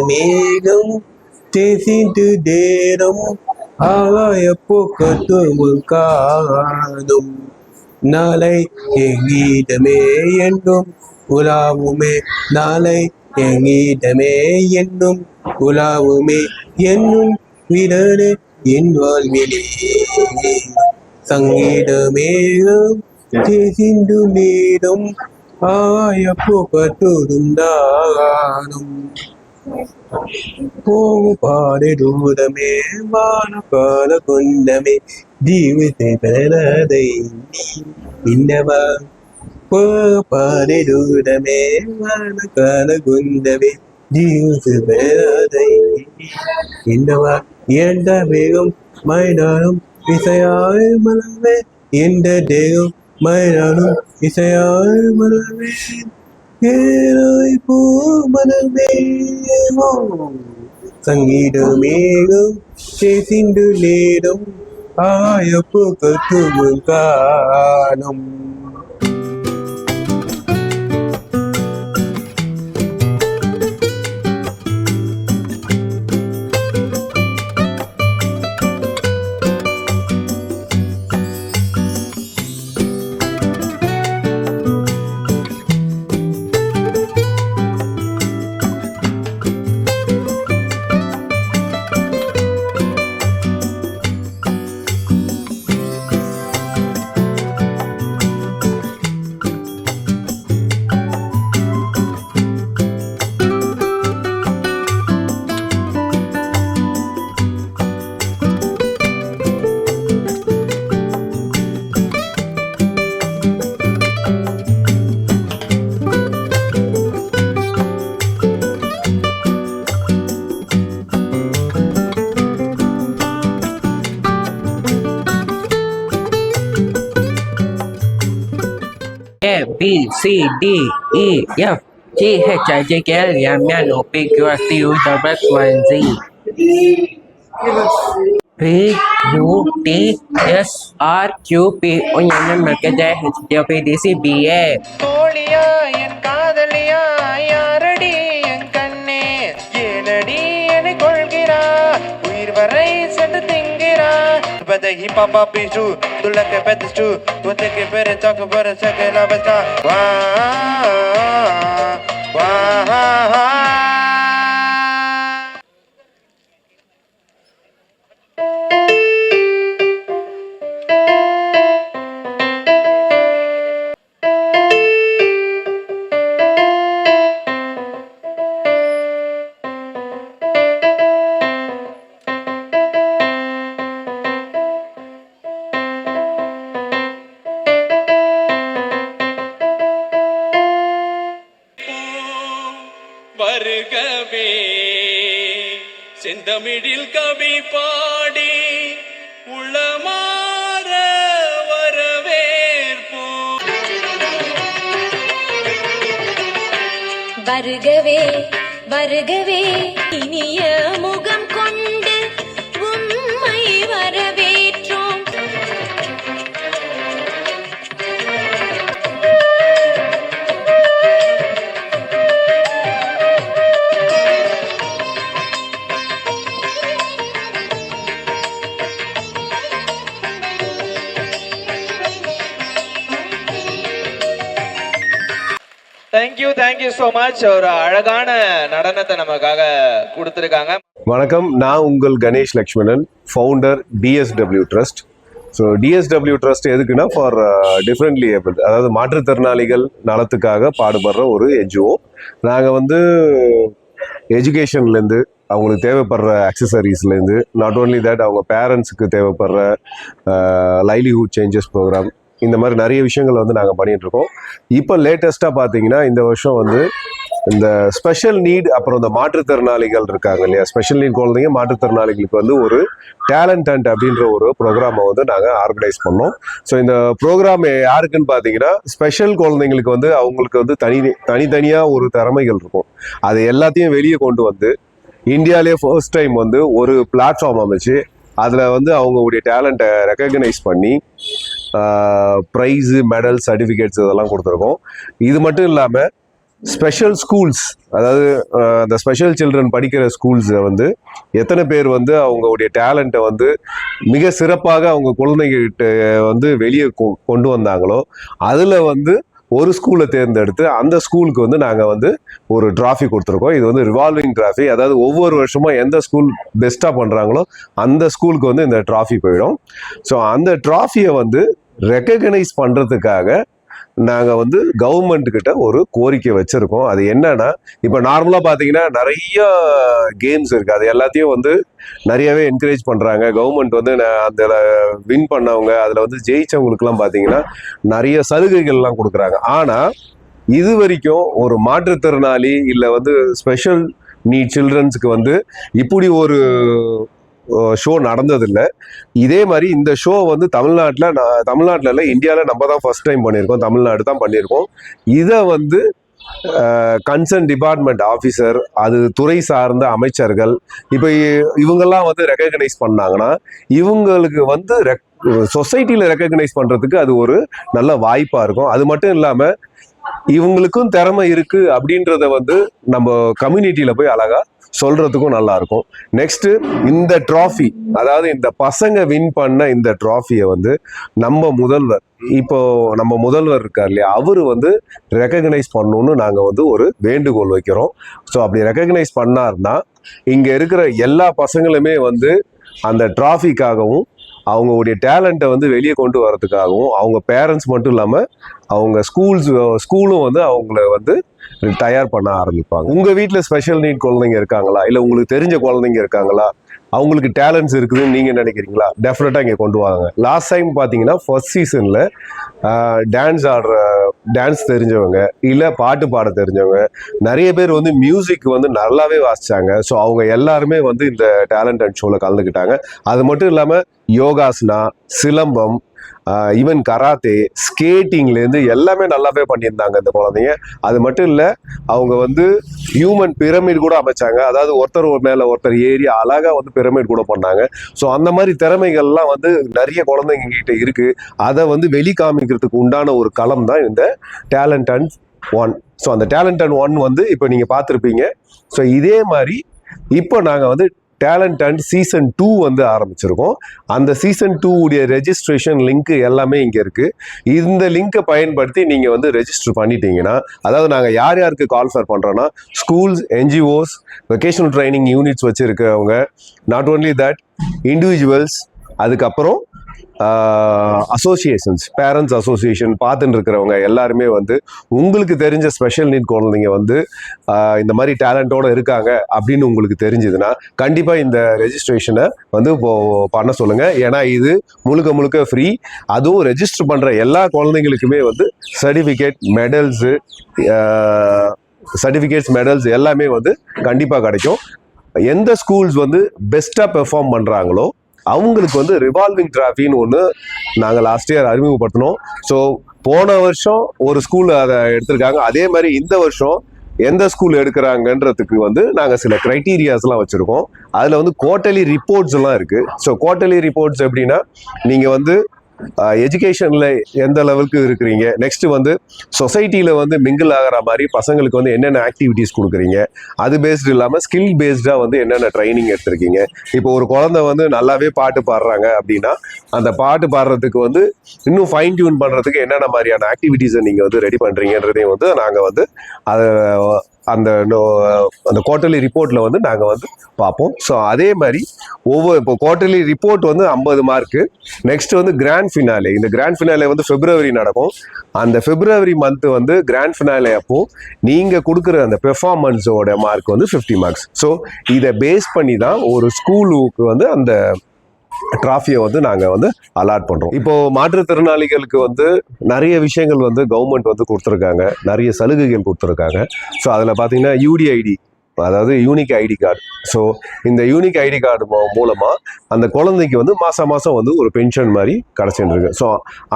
மேகம் தேசிந்து தேரம் ஆகாய போக்கத்தும் காணும் நாளை எங்கீதமே என்னும் உலாவுமே நாளை எங்கீதமே என்னும் உலாவுமே என்னும் விடனே என் வாழ்விலே சங்கீதமேகம் தேசிந்து நேரம் ஆகாய போக்கத்தோடும் தானும் போகும் பாடு தூரமே வானகால கொண்டமே ஜீவித்தை பெறதை இன்னவா பாடு தூரமே வானகால கொண்டமே ஜீவித்து பெறதை இன்னவா எந்த வேகம் மைதானம் இசையாய் மலர்வே எந்த தேகம் மைதானம் இசையாய் மலர்வே ஏழாய் போ மனமே சங்கீத மேகம் தேசிந்து நேரம் ஆயப்பு கத்துவும் காணும் A B C D E F G H I J K L M N O P Q R S T U V W X Y and Z P U T S R Q P O N M K J H D O P D C B A கோழியா என் காதலியா யாரடி என் கண்ணே ஏனடி என்னை கொள்கிறா உயிர் வரை சென்று திங்கிறா பதகி பாப்பா பிஜு துலக்க பெத்து துலக்க பெரு சாக்கு பெரு சகல பச்சா வா வா வருகவே செந்தமிழில் கவி பாடி உளமாற வரவேற்போ வருகவே வருகவே இனிய முகம் கொண்டு உம்மை வரவேற்றோம் தேங்க்யூ ஸோ மச். ஒரு அழகான நடனத்தை நமக்காக கொடுத்துருக்காங்க. வணக்கம், நான் உங்கள் Ganesh Lakshmanan, founder TSW trust. So TSW trust எதுக்குன்னா ஃபார் டிஃப்ரெண்ட்லி ஏபிள், அதாவது மாற்றுத்திறனாளிகள் நலத்துக்காக பாடுபடுற ஒரு என்ஜிஓ. நாங்கள் வந்து எஜுகேஷன்லேருந்து அவங்களுக்கு தேவைப்படுற அக்சசரிஸ்லேருந்து, நாட் ஓன்லி தேட் அவங்க பேரண்ட்ஸுக்கு தேவைப்படுற லைவ்லிஹுட் சேஞ்சஸ் ப்ரோக்ராம், இந்த மாதிரி நிறைய விஷயங்கள் வந்து நாங்கள் பண்ணிகிட்ருக்கோம். இப்போ லேட்டஸ்ட்டாக பார்த்தீங்கன்னா இந்த வருஷம் வந்து இந்த ஸ்பெஷல் நீட், அப்புறம் இந்த மாற்றுத்திறனாளிகள் இருக்காங்க இல்லையா, ஸ்பெஷல் நீட் குழந்தைங்க மாற்றுத்திறனாளிகளுக்கு வந்து ஒரு டேலண்ட் ஹண்ட் அப்படின்ற ஒரு ப்ரோக்ராமை வந்து நாங்கள் ஆர்கனைஸ் பண்ணோம். ஸோ இந்த ப்ரோக்ராம் யாருக்குன்னு பார்த்தீங்கன்னா, ஸ்பெஷல் குழந்தைங்களுக்கு வந்து அவங்களுக்கு வந்து தனித்தனியாக ஒரு திறமைகள் இருக்கும். அது எல்லாத்தையும் வெளியே கொண்டு வந்து இந்தியாவிலே ஃபர்ஸ்ட் டைம் வந்து ஒரு பிளாட்ஃபார்ம் அமைச்சு அதில் வந்து அவங்களுடைய டேலண்ட்டை ரெக்கக்னைஸ் பண்ணி ப்ரைஸு, மெடல், சர்டிஃபிகேட்ஸ் இதெல்லாம் கொடுத்துருக்கோம். இது மட்டும் இல்லாமல் ஸ்பெஷல் ஸ்கூல்ஸ், அதாவது அந்த ஸ்பெஷல் சில்ட்ரன் படிக்கிற ஸ்கூல்ஸை வந்து எத்தனை பேர் வந்து அவங்களுடைய டேலண்ட்டை வந்து மிக சிறப்பாக அவங்க குழந்தைகிட்ட வந்து வெளியே கொண்டு வந்தாங்களோ அதில் வந்து ஒரு ஸ்கூலை தேர்ந்தெடுத்து அந்த ஸ்கூலுக்கு வந்து நாங்கள் வந்து ஒரு ட்ராஃபி கொடுத்துருக்கோம். இது வந்து ரிவால்விங் ட்ராஃபி, அதாவது ஒவ்வொரு வருஷமும் எந்த ஸ்கூல் பெஸ்ட்டாக பண்ணுறாங்களோ அந்த ஸ்கூலுக்கு வந்து இந்த ட்ராஃபி போயிடும். ஸோ அந்த ட்ராஃபியை வந்து ரெக்கக்னைஸ் பண்ணுறதுக்காக நாங்கள் வந்து கவர்மெண்ட் கிட்ட ஒரு கோரிக்கை வச்சிருக்கோம். அது என்னன்னா, இப்போ நார்மலாக பார்த்தீங்கன்னா நிறைய கேம்ஸ் இருக்கு, அது எல்லாத்தையும் வந்து நிறையவே என்கரேஜ் பண்றாங்க கவர்மெண்ட். வந்து அதில் வின் பண்ணவங்க, அதில் வந்து ஜெயிச்சவங்களுக்குலாம் பார்த்தீங்கன்னா நிறைய சலுகைகள்லாம் கொடுக்குறாங்க. ஆனால் இது வரைக்கும் ஒரு மாற்றுத்திறனாளி இல்லை வந்து ஸ்பெஷல் நீட் சில்ட்ரன்ஸுக்கு வந்து இப்படி ஒரு ஷோ நடந்ததில்லை. இதே மாதிரி இந்த ஷோ வந்து தமிழ்நாட்டில் இல்லை, இந்தியாவில் நம்ம தான் ஃபர்ஸ்ட் டைம் பண்ணியிருக்கோம், தமிழ்நாடு தான் பண்ணியிருக்கோம். இதை வந்து கன்சர்ன் டிபார்ட்மெண்ட் ஆஃபீஸர், அது துறை சார்ந்த அமைச்சர்கள், இப்போ இவங்கெல்லாம் வந்து ரெக்கக்னைஸ் பண்ணாங்கன்னா இவங்களுக்கு வந்து சொசைட்டியில் ரெக்கக்னைஸ் பண்ணுறதுக்கு அது ஒரு நல்ல வாய்ப்பாக இருக்கும். அது மட்டும் இல்லாமல் இவங்களுக்கும் திறமை இருக்கு அப்படின்றத வந்து நம்ம கம்யூனிட்டியில போய் அழகா சொல்றதுக்கும் நல்லா இருக்கும். நெக்ஸ்ட், இந்த ட்ராஃபி, அதாவது இந்த பசங்க வின் பண்ண இந்த ட்ராஃபியை வந்து நம்ம முதல்வர் இருக்கார் இல்லையா, அவரு வந்து ரெக்கக்னைஸ் பண்ணணும்னு நாங்க வந்து ஒரு வேண்டுகோள் வைக்கிறோம். ஸோ அப்படி ரெக்கக்னைஸ் பண்ணார்னா இங்க இருக்கிற எல்லா பசங்களுமே வந்து அந்த ட்ராஃபிக்காகவும் அவங்களுடைய டேலண்ட்டை வந்து வெளியே கொண்டு வரதுக்காகவும் அவங்க பேரண்ட்ஸ் மட்டும் இல்லாமல் அவங்க ஸ்கூலும் வந்து அவங்கள வந்து தயார் பண்ண ஆரம்பிப்பாங்க. உங்கள் வீட்டில் ஸ்பெஷல் நீட் குழந்தைங்க இருக்காங்களா, இல்லை உங்களுக்கு தெரிஞ்ச குழந்தைங்க இருக்காங்களா, அவங்களுக்கு டேலண்ட்ஸ் இருக்குதுன்னு நீங்கள் நினைக்கிறீங்களா, டெஃபினட்டாக இங்கே கொண்டு வாங்க. லாஸ்ட் டைம் பார்த்தீங்கன்னா ஃபர்ஸ்ட் சீசனில் டான்ஸ் தெரிஞ்சவங்க இல்லை பாட்டு பாட தெரிஞ்சவங்க நிறைய பேர் வந்து மியூசிக் வந்து நல்லாவே வாசிச்சாங்க. ஸோ அவங்க எல்லாருமே வந்து இந்த டேலண்ட் அண்ட் ஷோவில் கலந்துக்கிட்டாங்க. அது மட்டும் இல்லாமல் யோகாசனா, சிலம்பம், ஈவன் கராத்தே, ஸ்கேட்டிங்லேருந்து எல்லாமே நல்லாவே பண்ணியிருந்தாங்க இந்த குழந்தைங்க. அது மட்டும் இல்லை, அவங்க வந்து ஹியூமன் பிரமிட் கூட அமைச்சாங்க, அதாவது ஒருத்தர் மேலே ஒருத்தர் ஏறி அழகாக வந்து பிரமிட் கூட பண்ணாங்க. ஸோ அந்த மாதிரி திறமைகள்லாம் வந்து நிறைய குழந்தைங்க கிட்ட இருக்கு. அதை வந்து வெளி காமிக்கிறதுக்கு உண்டான ஒரு களம் தான் இந்த டேலண்ட் அண்ட் ஒன். ஸோ அந்த டேலண்ட் அண்ட் ஒன் வந்து இப்போ நீங்கள் பார்த்துருப்பீங்க. ஸோ இதே மாதிரி இப்போ நாங்கள் வந்து டேலண்ட் அண்ட் சீசன் 2 வந்து ஆரம்பிச்சிருக்கோம். அந்த சீசன் 2 உடைய ரெஜிஸ்ட்ரேஷன் லிங்க் எல்லாமே இங்கே இருக்கு. இந்த லிங்கை பயன்படுத்தி நீங்கள் வந்து ரெஜிஸ்டர் பண்ணிட்டீங்கன்னா, அதாவது நாங்கள் யார் யாருக்கு call for, schools, NGOs, vocational training units வச்சுருக்கவங்க, நாட் ஓன்லி தட் இண்டிவிஜுவல்ஸ், அதுக்கப்புறம் அசோசியேஷன்ஸ், பேரண்ட்ஸ் அசோசியேஷன் பார்த்துட்டு இருக்கிறவங்க எல்லாருமே வந்து உங்களுக்கு தெரிஞ்ச ஸ்பெஷல் நீட் குழந்தைங்க வந்து இந்த மாதிரி டேலண்டோட இருக்காங்க அப்படின்னு உங்களுக்கு தெரிஞ்சதுன்னா கண்டிப்பாக இந்த ரெஜிஸ்ட்ரேஷனை வந்து பண்ண சொல்லுங்கள். ஏன்னா இது முழுக்க ஃப்ரீ. அதுவும் ரெஜிஸ்டர் பண்ணுற எல்லா குழந்தைங்களுக்குமே வந்து சர்டிஃபிகேட்ஸ், மெடல்ஸ் எல்லாமே வந்து கண்டிப்பாக கிடைக்கும். எந்த ஸ்கூல்ஸ் வந்து பெஸ்ட்டாக பெர்ஃபார்ம் பண்ணுறாங்களோ அவங்களுக்கு வந்து ரிவால்விங் டிராஃபின்னு ஒன்று நாங்கள் லாஸ்ட் இயர் அறிமுகப்படுத்தினோம். ஸோ போன வருஷம் ஒரு ஸ்கூல் அதை எடுத்திருக்காங்க. அதே மாதிரி இந்த வருஷம் எந்த ஸ்கூல் எடுக்கிறாங்கன்றதுக்கு வந்து நாங்கள் சில க்ரைட்டீரியாஸ்லாம் வச்சுருக்கோம். அதில் வந்து குவார்ட்டர்லி ரிப்போர்ட்ஸ் எல்லாம் இருக்குது. ஸோ குவார்ட்டர்லி ரிப்போர்ட்ஸ் எப்படின்னா, நீங்கள் வந்து எஜுகேஷனில் எந்த லெவலுக்கு இருக்கிறீங்க, நெக்ஸ்ட் வந்து சொசைட்டியில் வந்து மிங்கிள் ஆகிற மாதிரி பசங்களுக்கு வந்து என்னென்ன ஆக்டிவிட்டீஸ் கொடுக்குறீங்க, அது பேஸ்டு இல்லாமல் ஸ்கில் பேஸ்டாக வந்து என்னென்ன ட்ரைனிங் எடுத்திருக்கீங்க. இப்போ ஒரு குழந்தை வந்து நல்லாவே பாட்டு பாடுறாங்க அப்படின்னா அந்த பாட்டு பாடுறதுக்கு வந்து இன்னும் ஃபைன் டியூன் பண்ணுறதுக்கு என்னென்ன மாதிரியான ஆக்டிவிட்டீஸை நீங்கள் வந்து ரெடி பண்ணுறீங்கன்றதையும் வந்து நாங்கள் வந்து அதை அந்த குவார்ட்டர்லி ரிப்போர்ட்டில் வந்து நாங்கள் வந்து பார்ப்போம். ஸோ அதே மாதிரி இப்போ குவார்ட்டர்லி ரிப்போர்ட் வந்து 50 மார்க்கு. நெக்ஸ்ட் வந்து கிராண்ட் ஃபினாலே. இந்த கிராண்ட் ஃபினாலே வந்து February நடக்கும். அந்த February மந்த் வந்து கிராண்ட் ஃபினாலே அப்போ நீங்கள் கொடுக்குற அந்த பெர்ஃபார்மன்ஸோட மார்க் வந்து 50 மார்க்ஸ். ஸோ இதை பேஸ் பண்ணி தான் ஒரு ஸ்கூலுக்கு வந்து அந்த டிராஃபியை வந்து நாங்கள் வந்து அலாட் பண்ணுறோம். இப்போ மாற்றுத்திறனாளிகளுக்கு வந்து நிறைய விஷயங்கள் வந்து கவர்மெண்ட் வந்து கொடுத்துருக்காங்க, நிறைய சலுகைகள் கொடுத்துருக்காங்க. ஸோ அதில் பார்த்தீங்கன்னா UDID, அதாவது யூனிக் ஐடி கார்டு. ஸோ இந்த யூனிக் ஐடி கார்டு மூலமாக அந்த குழந்தைக்கு வந்து மாதம் வந்து ஒரு பென்ஷன் மாதிரி கிடச்சிட்டு இருக்கு. ஸோ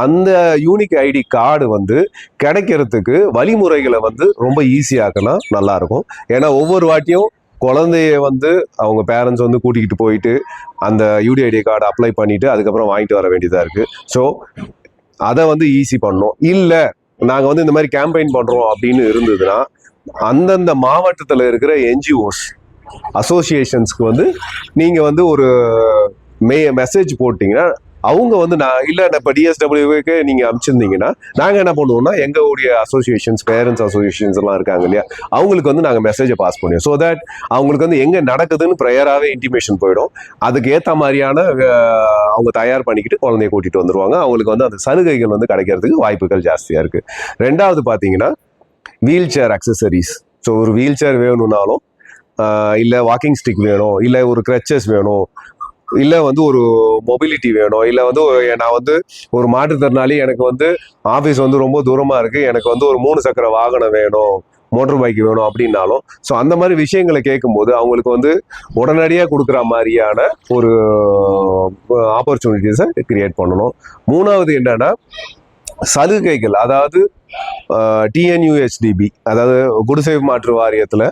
அந்த யூனிக் ஐடி கார்டு வந்து கிடைக்கிறதுக்கு வழிமுறைகளை வந்து ரொம்ப ஈஸியாக்குனா நல்லாயிருக்கும். ஏன்னா ஒவ்வொரு வாட்டியும் குழந்தைய வந்து அவங்க பேரண்ட்ஸ் வந்து கூட்டிகிட்டு போயிட்டு அந்த UDID கார்டு அப்ளை பண்ணிவிட்டு அதுக்கப்புறம் வாங்கிட்டு வர வேண்டியதாக இருக்குது. ஸோ அதை வந்து ஈஸி பண்ணணும். இல்லை நாங்கள் வந்து இந்த மாதிரி கேம்பெயின் பண்ணுறோம் அப்படின்னு இருந்ததுன்னா அந்தந்த மாவட்டத்தில் இருக்கிற என்ஜிஓஸ் அசோசியேஷன்ஸ்க்கு வந்து நீங்கள் வந்து ஒரு மெசேஜ் போட்டிங்கன்னா அவங்க வந்து இப்போ டிஎஸ்டபிள்யூக்கு நீங்கள் அனுப்பிச்சிருந்தீங்கன்னா நாங்கள் என்ன பண்ணுவோம்னா எங்களுடைய அசோசியேஷன்ஸ் பேரண்ட்ஸ் அசோசியேஷன்ஸ் எல்லாம் இருக்காங்க இல்லையா, அவங்களுக்கு வந்து நாங்கள் மெசேஜை பாஸ் பண்ணுவோம். ஸோ தட் அவங்களுக்கு வந்து எங்கே நடக்குதுன்னு ப்ரையராகவே இன்டிமேஷன் போயிடும். அதுக்கு ஏற்ற மாதிரியான அவங்க தயார் பண்ணிக்கிட்டு குழந்தைய கூட்டிகிட்டு வந்துருவாங்க. அவங்களுக்கு வந்து அந்த சலுகைகள் வந்து கிடைக்கிறதுக்கு வாய்ப்புகள் ஜாஸ்தியாக இருக்குது. ரெண்டாவது பார்த்தீங்கன்னா வீல் சேர் அக்சசரிஸ். ஸோ ஒரு வீல் சேர் வேணும்னாலும் இல்லை வாக்கிங் ஸ்டிக் வேணும், இல்லை ஒரு க்ரச்சஸ் வேணும், இல்லை வந்து ஒரு மொபிலிட்டி வேணும், இல்லை வந்து நான் வந்து ஒரு மாற்றுத்திறனாளி, எனக்கு வந்து ஆஃபீஸ் வந்து ரொம்ப தூரமாக இருக்குது, எனக்கு வந்து ஒரு 3 சக்கர வாகனம் வேணும், மோட்டர் பைக் வேணும் அப்படின்னாலும் ஸோ அந்த மாதிரி விஷயங்களை கேட்கும்போது அவங்களுக்கு வந்து உடனடியாக கொடுக்குற மாதிரியான ஒரு ஆப்பர்ச்சுனிட்டிஸை கிரியேட் பண்ணணும். மூணாவது என்னன்னா சலுகைகள், அதாவது டிஎன்யூஹெச்டிபி, அதாவது குடிசை மாற்று வாரியத்தில்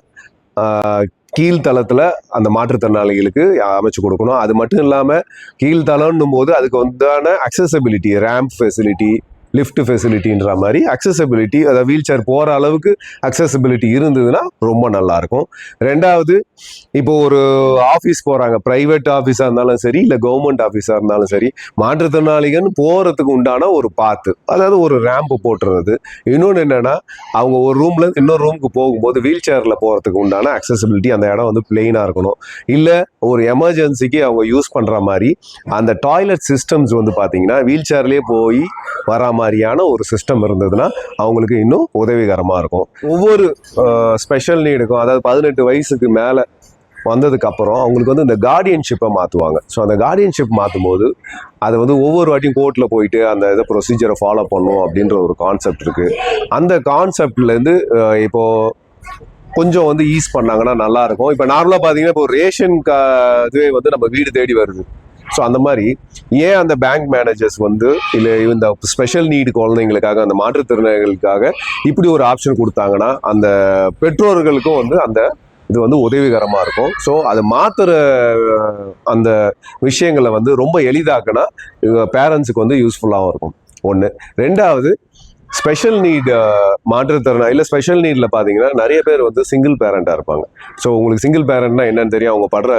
கீழ்த்தளத்தில் அந்த மாற்றுத்திறனாளிகளுக்கு அமைச்சு கொடுக்கணும். அது மட்டும் இல்லாமல் கீழ்த்தளம்னும் போது அதுக்கு வந்தான அக்சசபிலிட்டி, ரேம்ப் ஃபெசிலிட்டி, லிஃப்ட் ஃபெசிலிட்டின்ற மாதிரி அக்சசபிலிட்டி, அதாவது வீல் சேர் போகிற அளவுக்கு அக்சசபிலிட்டி இருந்ததுன்னா ரொம்ப நல்லாயிருக்கும். ரெண்டாவது, இப்போ ஒரு ஆஃபீஸ் போகிறாங்க, ப்ரைவேட் ஆஃபீஸாக இருந்தாலும் சரி இல்லை கவர்மெண்ட் ஆஃபீஸாக இருந்தாலும் சரி, மாற்றுத்திறனாளிகள் போகிறதுக்கு உண்டான ஒரு பாத்து, அதாவது ஒரு ரேம்பு போட்டுறது. இன்னொன்று என்னென்னா அவங்க ஒரு ரூமில் இன்னொரு ரூமுக்கு போகும்போது வீல் சேரில் போகிறதுக்கு உண்டான அக்சசபிலிட்டி, அந்த இடம் வந்து பிளெயினாக இருக்கணும். இல்லை ஒரு எமர்ஜென்சிக்கு அவங்க யூஸ் பண்ணுற மாதிரி அந்த டாய்லெட் சிஸ்டம்ஸ் வந்து பார்த்தீங்கன்னா வீல் சேர்லேயே போய் வரா மாதிரியான ஒரு சிஸ்டம் இருந்ததுன்னா அவங்களுக்கு இன்னும் உதவிகரமாக இருக்கும். ஒவ்வொரு ஸ்பெஷல் நீடுக்கும், அதாவது 18 வயசுக்கு மேலே வந்ததுக்கு அப்புறம் அவங்களுக்கு வந்து இந்த கார்டியன்ஷிப்பை மாற்றுவாங்க. ஸோ அந்த கார்டியன்ஷிப் மாற்றும் போது அதை வந்து ஒவ்வொரு வாட்டியும் கோர்ட்டில் போயிட்டு அந்த இதை ப்ரொசீஜரை ஃபாலோ பண்ணணும் அப்படின்ற ஒரு கான்செப்ட் இருக்குது. அந்த கான்செப்ட்லேருந்து இப்போது கொஞ்சம் வந்து ஈஸ் பண்ணாங்கன்னா நல்லாயிருக்கும். இப்போ நார்மலாக பார்த்தீங்கன்னா இப்போ ரேஷன் இதுவே வந்து நம்ம வீடு தேடி வருது. ஸோ அந்த மாதிரி ஏன் அந்த பேங்க் மேனேஜர்ஸ் வந்து இல்லை இந்த ஸ்பெஷல் நீடு குழந்தைங்களுக்காக, அந்த மாற்றுத்திறனாளிகளுக்காக இப்படி ஒரு ஆப்ஷன் கொடுத்தாங்கன்னா அந்த பெற்றோர்களுக்கும் வந்து அந்த இது வந்து உதவிகரமாக இருக்கும். ஸோ அதை மாற்றுற அந்த விஷயங்களை வந்து ரொம்ப எளிதாக்குனா பேரண்ட்ஸுக்கு வந்து யூஸ்ஃபுல்லாகவும் இருக்கும். ஒன்று. ரெண்டாவது, ஸ்பெஷல் நீட் மாற்றுத்திறனாளி இல்லை ஸ்பெஷல் நீடில் பார்த்தீங்கன்னா நிறைய பேர் வந்து சிங்கிள் பேரண்டாக இருப்பாங்க. ஸோ உங்களுக்கு சிங்கிள் பேரண்ட்னா என்னன்னு தெரியும், அவங்க படுற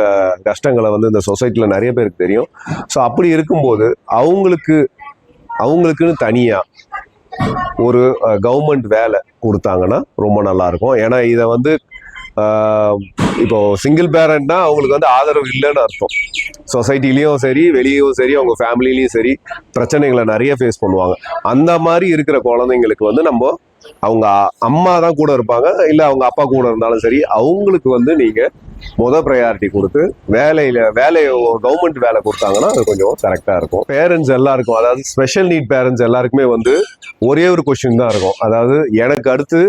கஷ்டங்களை வந்து இந்த சொசைட்டியில் நிறைய பேருக்கு தெரியும். ஸோ அப்படி இருக்கும்போது அவங்களுக்குன்னு தனியாக ஒரு கவர்மெண்ட் வேலை கொடுத்தாங்கன்னா ரொம்ப நல்லாயிருக்கும். ஏன்னா இதை வந்து இப்போ சிங்கிள் பேரண்ட்னா அவங்களுக்கு வந்து ஆதரவு இல்லைன்னு அர்த்தம். சொசைட்டிலையும் சரி, வெளியும் சரி, அவங்க ஃபேமிலிலையும் சரி பிரச்சனைகளை நிறைய ஃபேஸ் பண்ணுவாங்க. அந்த மாதிரி இருக்கிற குழந்தைங்களுக்கு வந்து அவங்க அம்மா தான் கூட இருப்பாங்க, இல்லை அவங்க அப்பா கூட இருந்தாலும் சரி, அவங்களுக்கு வந்து நீங்கள் ப்ரையாரிட்டி கொடுத்து வேலையை கவர்மெண்ட் வேலை கொடுத்தாங்கன்னா அது கொஞ்சம் கரெக்டாக இருக்கும். பேரண்ட்ஸ் எல்லாருக்கும், அதாவது ஸ்பெஷல் நீட் பேரண்ட்ஸ் எல்லாருக்குமே வந்து ஒரே ஒரு கொஸ்டின் தான் இருக்கும், அதாவது எனக்கு அடுத்து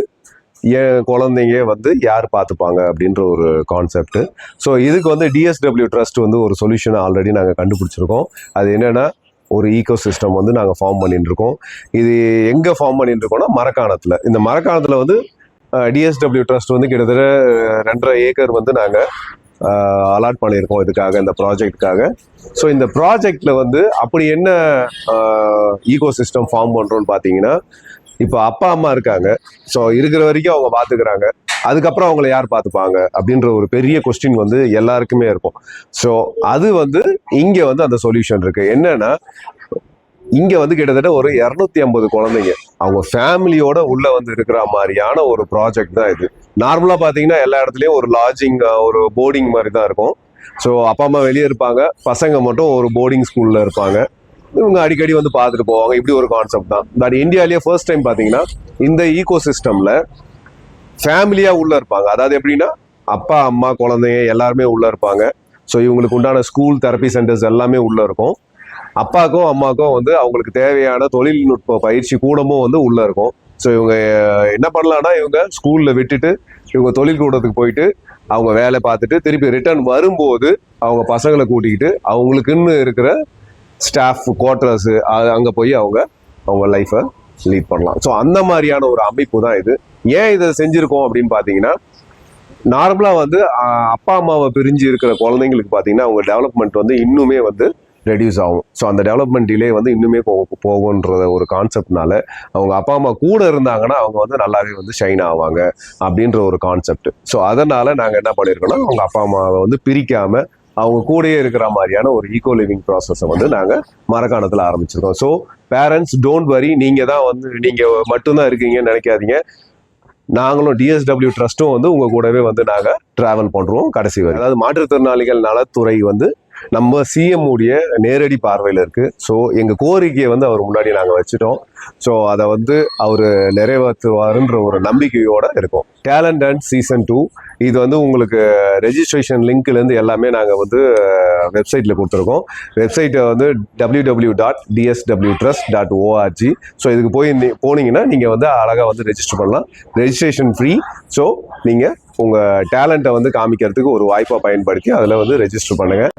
என் குழந்தைங்க வந்து யார் பார்த்துப்பாங்க அப்படின்ற ஒரு கான்செப்ட். ஸோ இதுக்கு வந்து டிஎஸ்டபிள்யூ ட்ரஸ்ட் வந்து ஒரு சொல்யூஷனை ஆல்ரெடி நாங்கள் கண்டுபிடிச்சிருக்கோம். அது என்னென்னா ஒரு ஈகோ சிஸ்டம் வந்து நாங்கள் ஃபார்ம் பண்ணிட்டு இருக்கோம். இது எங்கே ஃபார்ம் பண்ணிட்டு இருக்கோம்னா மரக்காணத்தில். இந்த மரக்காணத்தில் வந்து டிஎஸ்டபிள்யூ ட்ரஸ்ட் வந்து கிட்டத்தட்ட 2.5 ஏக்கர் வந்து நாங்கள் அலாட் பண்ணியிருக்கோம் இதுக்காக, இந்த ப்ராஜெக்டுக்காக. ஸோ இந்த ப்ராஜெக்டில் வந்து அப்படி என்ன ஈகோ சிஸ்டம் ஃபார்ம் பண்ணுறோன்னு பார்த்தீங்கன்னா, இப்போ அப்பா அம்மா இருக்காங்க, ஸோ இருக்கிற வரைக்கும் அவங்க பார்த்துக்கிறாங்க, அதுக்கப்புறம் அவங்கள யார் பார்த்துப்பாங்க அப்படின்ற ஒரு பெரிய கொஸ்டின் வந்து எல்லாருக்குமே இருக்கும். ஸோ அது வந்து இங்கே வந்து அந்த சொல்யூஷன் இருக்கு. என்னன்னா இங்கே வந்து கிட்டத்தட்ட ஒரு 250 குழந்தைங்க அவங்க ஃபேமிலியோட உள்ள வந்து இருக்கிற மாதிரியான ஒரு ப்ராஜெக்ட் தான் இது. நார்மலாக பார்த்தீங்கன்னா எல்லா இடத்துலையும் ஒரு லாட்ஜிங், ஒரு போர்டிங் மாதிரி தான் இருக்கும். ஸோ அப்பா அம்மா வெளியே இருப்பாங்க, பசங்க மட்டும் ஒரு போர்டிங் ஸ்கூலில் இருப்பாங்க, இவங்க அடிக்கடி வந்து பார்த்துட்டு போவாங்க. இப்படி ஒரு கான்செப்ட் தான். பட் இந்தியாவிலேயே ஃபர்ஸ்ட் டைம் பார்த்தீங்கன்னா இந்த ஈகோ சிஸ்டமில் ஃபேமிலியாக உள்ளே இருப்பாங்க. அதாவது எப்படின்னா அப்பா அம்மா குழந்தைங்க எல்லாருமே உள்ளே இருப்பாங்க. ஸோ இவங்களுக்கு உண்டான ஸ்கூல் தெரப்பி சென்டர்ஸ் எல்லாமே உள்ளே இருக்கும். அப்பாவுக்கும் அம்மாவுக்கும் வந்து அவங்களுக்கு தேவையான தொழில்நுட்ப பயிற்சி கூடமும் வந்து உள்ளே இருக்கும். ஸோ இவங்க என்ன பண்ணலான்னா, இவங்க ஸ்கூலில் விட்டுட்டு இவங்க தொழில் கூடத்துக்கு போயிட்டு அவங்க வேலை பார்த்துட்டு திருப்பி ரிட்டர்ன் வரும்போது அவங்க பசங்களை கூட்டிக்கிட்டு அவங்களுக்குன்னு இருக்கிற ஸ்டாஃப் குவார்டர்ஸ் அங்கே போய் அவங்க லைஃப்பை லீட் பண்ணலாம். ஸோ அந்த மாதிரியான ஒரு அமைப்பு தான் இது. ஏன் இதை செஞ்சுருக்கோம் அப்படின்னு பார்த்தீங்கன்னா, நார்மலாக வந்து அப்பா அம்மாவை பிரிஞ்சு இருக்கிற குழந்தைங்களுக்கு பார்த்தீங்கன்னா அவங்க டெவலப்மெண்ட் வந்து இன்னுமே வந்து ரெடியூஸ் ஆகும். ஸோ அந்த டெவலப்மெண்ட் டிலே வந்து இன்னுமே போகுன்ற ஒரு கான்செப்ட்னால அவங்க அப்பா அம்மா கூட இருந்தாங்கன்னா அவங்க வந்து நல்லாவே வந்து ஷைன் ஆவாங்க அப்படின்ற ஒரு கான்செப்ட். ஸோ அதனால நாங்கள் என்ன பண்ணியிருக்கோம்னா அவங்க அப்பா அம்மாவை வந்து பிரிக்காம அவங்க கூடயே இருக்கிற மாதிரியான ஒரு ஈகோ லிவிங் ப்ராசஸை வந்து நாங்கள் மரக்காணத்தில் ஆரம்பிச்சிருக்கோம். ஸோ பேரண்ட்ஸ் டோன்ட் வரி, நீங்கள் தான் வந்து நீங்கள் மட்டும்தான் இருக்கீங்கன்னு நினைக்காதீங்க. நாங்களும் டிஎஸ்டபிள்யூ ட்ரஸ்ட்டும் வந்து உங்கள் கூடவே வந்து நாங்கள் ட்ராவல் பண்ணுறோம் கடைசி வரை. அதாவது மாற்றுத்திறனாளிகள் நலத்துறை வந்து நம்ம சிஎம் உடைய நேரடி பார்வையில் இருக்குது. ஸோ எங்கள் கோரிக்கையை வந்து அவர் முன்னாடி நாங்கள் வச்சுட்டோம். ஸோ அதை வந்து அவர் நிறைவேற்றுவாருன்ற ஒரு நம்பிக்கையோடு இருக்கும். டேலண்ட் அண்ட் சீசன் 2 இது வந்து உங்களுக்கு ரெஜிஸ்ட்ரேஷன் லிங்க்லேருந்து எல்லாமே நாங்கள் வந்து வெப்சைட்டில் கொடுத்துருக்கோம். வெப்சைட்டை வந்து www.dswtrust.org. ஸோ இதுக்கு போனீங்கன்னா நீங்கள் வந்து அழகாக வந்து ரெஜிஸ்டர் பண்ணலாம். Registration free. ஸோ நீங்கள் உங்கள் டேலண்ட்டை வந்து காமிக்கிறதுக்கு ஒரு வாய்ப்பாக பயன்படுத்தி அதில் வந்து ரெஜிஸ்டர் பண்ணுங்கள்.